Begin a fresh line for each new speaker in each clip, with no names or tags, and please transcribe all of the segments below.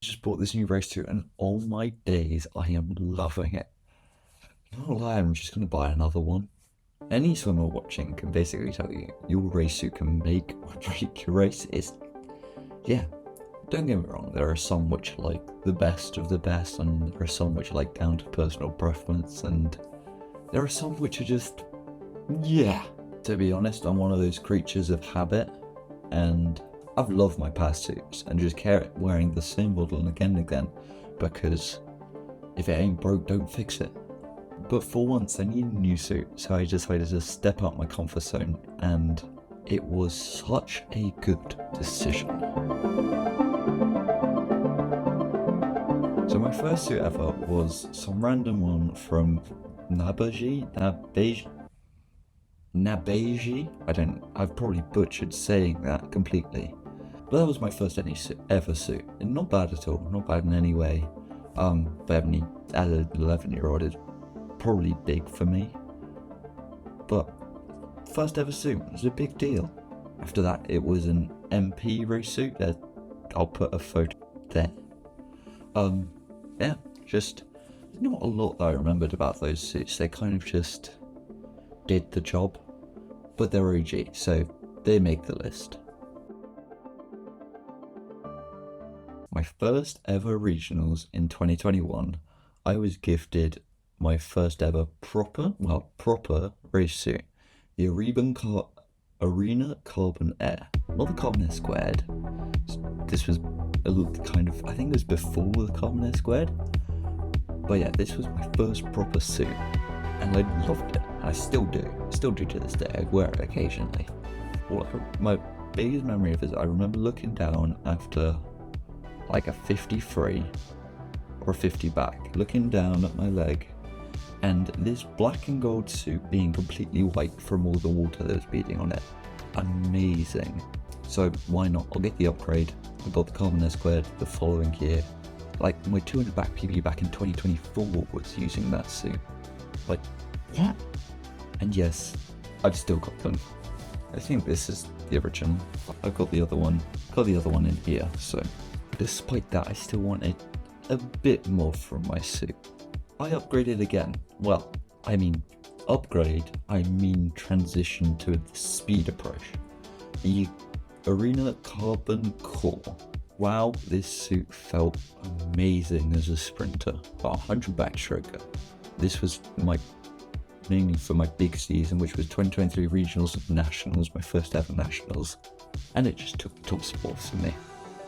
just bought this new race suit and all my days I am loving it. Not gonna lie, I'm just gonna buy another one. Any swimmer watching can basically tell you your race suit can make or break your race. Yeah, don't get me wrong, there are some which are like the best of the best, and there are some which are like down to personal preference, and there are some which are just, yeah. To be honest, I'm one of those creatures of habit, and I've loved my past suits and just kept wearing the same model again and again, because if it ain't broke, don't fix it. But for once I need a new suit, so I decided to step out my comfort zone, and it was such a good decision. So my first suit ever was some random one from Nabeji? I've probably butchered saying that completely. But that was my first ever suit. And not bad at all, not bad in any way. But as an 11-year-old, it's probably big for me. But first ever suit was a big deal. After that, it was an MP race suit. I'll put a photo there. Yeah, just not a lot that I remembered about those suits. They kind of just did the job, but they're OG, so they make the list. My first ever regionals in 2021, I was gifted my first ever proper race suit, the Arena Carbon Air, not the Carbon Air Squared. This was I think it was before the Carbon Air Squared, but yeah, this was my first proper suit, and I loved it. I still do to this day. I wear it occasionally. My biggest memory of it is I remember looking down after like a 50 or a 50 back, looking down at my leg, and this black and gold suit being completely white from all the water that was beating on it. Amazing. So why not? I'll get the upgrade. I got the Carbon Air Squared the following year. Like my 200 back PB back in 2024 was using that suit. Like, yeah. And yes, I've still got them. I think this is the original. I've got the other one. In here. So despite that, I still wanted a bit more from my suit. I upgraded again. Well, I mean transition to the speed approach. The Arena Carbon Core. Wow, this suit felt amazing as a sprinter. Got 100 backstroker. This was mainly for my big season, which was 2023 regionals and nationals, my first ever nationals, and it just took top spots for me.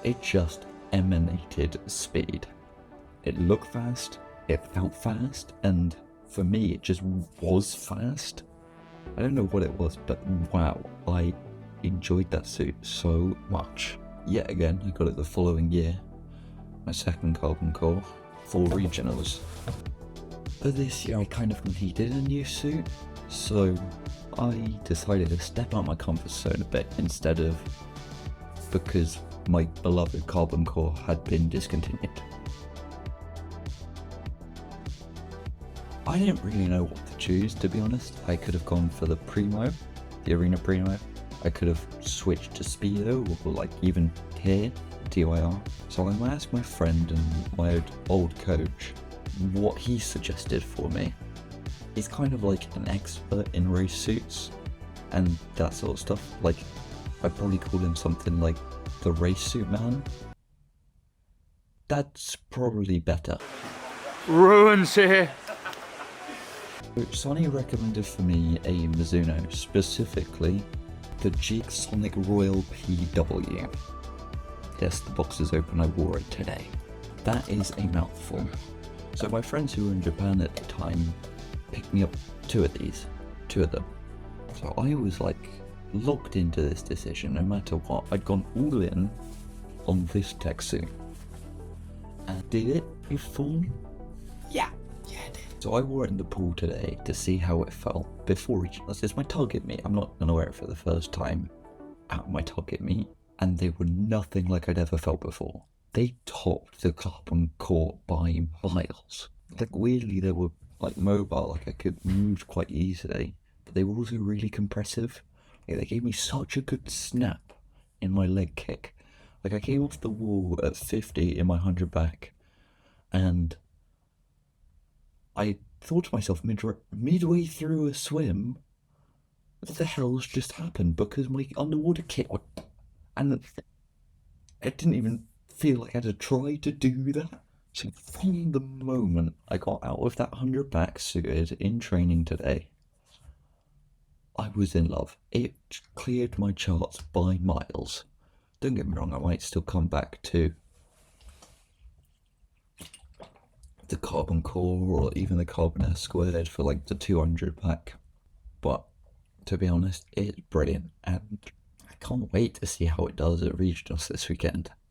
It just emanated speed. It looked fast, it felt fast, and for me it just was fast. I don't know what it was, but wow, I enjoyed that suit so much. Yet again, I got it the following year, my second Carbon Core, for regionals. But this year I kind of needed a new suit, so I decided to step out my comfort zone a bit because my beloved Carbon Core had been discontinued. I didn't really know what to choose, to be honest. I could have gone for the Arena Primo. I could have switched to Speedo or like even here, DYR. So I asked my friend and my old coach what he suggested for me. He's kind of like an expert in race suits and that sort of stuff. Like, I'd probably call him something like the race suit man. That's probably better.
Ruins here.
Sonny recommended for me a Mizuno, specifically the Jeek Sonic Royal PW. Yes, the box is open, I wore it today. That is a mouthful. So my friends who were in Japan at the time picked me up two of them. So I was like locked into this decision no matter what. I'd gone all in on this tech suit. And did it before? Yeah, it did. So I wore it in the pool today to see how it felt before regionals. It's my target meet. I'm not going to wear it for the first time at my target meet. And they were nothing like I'd ever felt before. They topped the Carbon Core by miles. Like weirdly, they were like mobile, like I could move quite easily. But they were also really compressive. Like, they gave me such a good snap in my leg kick. Like, I came off the wall at 50 in my 100 back, and I thought to myself midway through a swim, what the hell's just happened? Because my underwater kit, and I didn't even feel like I had to try to do that. So from the moment I got out of that 100 back suited in training today, I was in love. It cleared my charts by miles. Don't get me wrong, I might still come back to the carbon core or even the carbon S squared for like the 200 pack. But to be honest, it's brilliant, and I can't wait to see how it does at regionals this weekend.